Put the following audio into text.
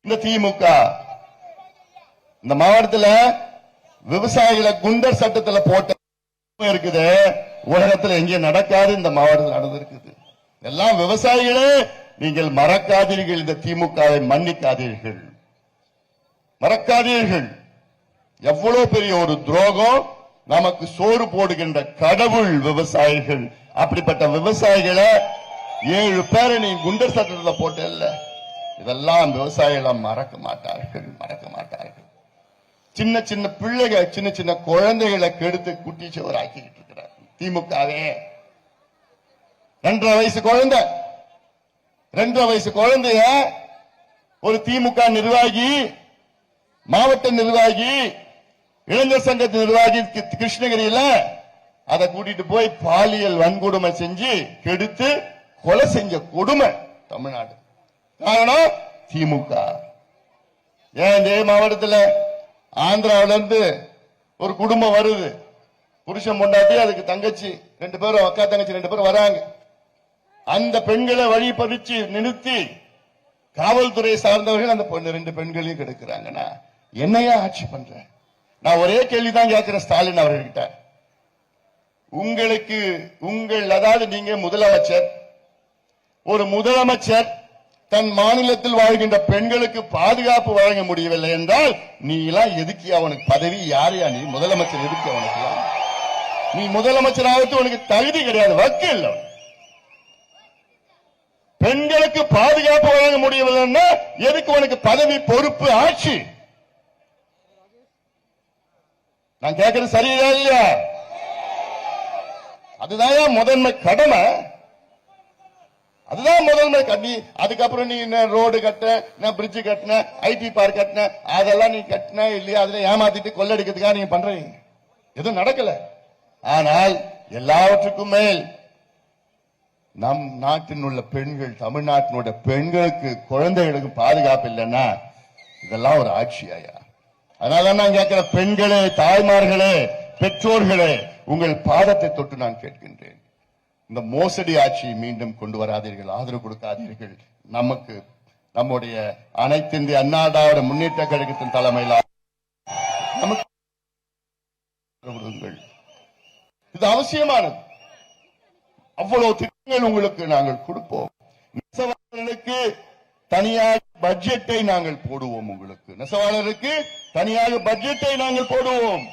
இந்த திமுக இந்த மாவட்டத்தில் விவசாயிகளை குண்டர் சட்டத்தில் போட்ட இருக்குது. உலகத்தில் எங்கே நடக்காது, இந்த மாவட்டத்தில் நடந்திருக்குது. எல்லாம் விவசாயிகளே, நீங்கள் மறக்காதீர்கள். இந்த திமுகவை மன்னிக்காதீர்கள், மறக்காதீர்கள். எவ்வளவு பெரிய ஒரு துரோகம். நமக்கு சோறு போடுகின்ற கடவுள் விவசாயிகள். அப்படிப்பட்ட விவசாயிகளை 7 பேரை நீ குண்டர் சட்டத்தில் போட்டல்ல, இதெல்லாம் விவசாயிகள் மறக்க மாட்டார்கள், மறக்க மாட்டார்கள். சின்ன சின்ன பிள்ளைகள், சின்ன சின்ன குழந்தைகளை கெடுத்து குட்டி சோறு ஆக்கிட்டு இருக்கிறார் திமுகவே. 2.5 வயசு குழந்தை, 2.5 வயசு குழந்தைய ஒரு திமுக நிர்வாகி, மாவட்ட நிர்வாகி, இளைஞர் சங்கத்தின் நிர்வாகி கிருஷ்ணகிரியில அதை கூட்டிட்டு போய் பாலியல் வன்கொடுமை செஞ்சு கெடுத்து கொலை செஞ்ச கொடுமை தமிழ்நாடு. காரணம் திமுக. ஏன் இதே மாவட்டத்தில் ஆந்திராவில இருந்து ஒரு குடும்பம் வருது, புருஷன் பொண்டாட்டி, அதுக்கு தங்கச்சி 2 பேரும், அக்கா தங்கச்சி 2 பேரும் வராங்க. அந்த பெண்களை வழி பறிச்சு நிறுத்தி காவல்துறை சார்ந்தவர்கள் அந்த 2 பெண்களையும் கெடுக்கிறாங்கன்னா என்னையா ஆட்சி பண்ற? நான் ஒரே கேள்விதான் கேட்கிறேன் ஸ்டாலின் அவர்கிட்ட. உங்களுக்கு அதாவது நீங்க முதலமைச்சர், ஒரு முதலமைச்சர் தன் மாநிலத்தில் வாழ்கின்ற பெண்களுக்கு பாதுகாப்பு வழங்க முடியவில்லை என்றால் நீ எல்லாம் எதுக்கு அவனுக்கு பதவி? யாரையா நீ முதலமைச்சர்? எதுக்கு அவனுக்கு? நீ முதலமைச்சராக உனக்கு தகுதி கிடையாது, வக்கு இல்லை. பெண்களுக்கு பாதுகாப்பு வழங்க முடியவில்லைன்னா எதுக்கு உனக்கு பதவி, பொறுப்பு, ஆட்சி? நான் கேட்கிறது சரியா இல்லையா? அதுதான் முதன்மை கடமை, அதுதான் முதன்மை கட்டி. அதுக்கப்புறம் நீ ரோடு கட்டின, பிரிட்ஜ் கட்டின, ஐடி பார்க் கட்டின, அதெல்லாம் நீ கட்டின இல்லையா? அதுல ஏமாத்திட்டு கொள்ளடிக்கிறதுக்காக நீங்க பண்றீங்க, எதுவும் நடக்கல. ஆனால் எல்லாவற்றுக்கும் மேல் நம் நாட்டில் உள்ள பெண்கள், தமிழ்நாட்டினுடைய பெண்களுக்கு, குழந்தைகளுக்கு பாதுகாப்பு இல்லைன்னா இதெல்லாம் ஒரு ஆட்சியாயா? அதனால நான் கேட்கிற பெண்களே, தாய்மார்களே, பெற்றோர்களே, உங்கள் பாதத்தை தொட்டு நான் கேட்கின்றேன். இந்த மோசடி ஆட்சியை மீண்டும் கொண்டு வராதீர்கள், ஆதரவு கொடுக்காதீர்கள். நமக்கு நம்முடைய அனைத்து இந்திய அண்ணா திராவிட முன்னேற்ற கழகத்தின் தலைமையில் நமக்கு இது அவசியமானது. அவ்வளவு திட்டங்கள் உங்களுக்கு நாங்கள் கொடுப்போம். நெசவாளர்களுக்கு தனியாக பட்ஜெட்டை நாங்கள் போடுவோம். உங்களுக்கு நெசவாளருக்கு தனியாக பட்ஜெட்டை நாங்கள் போடுவோம்.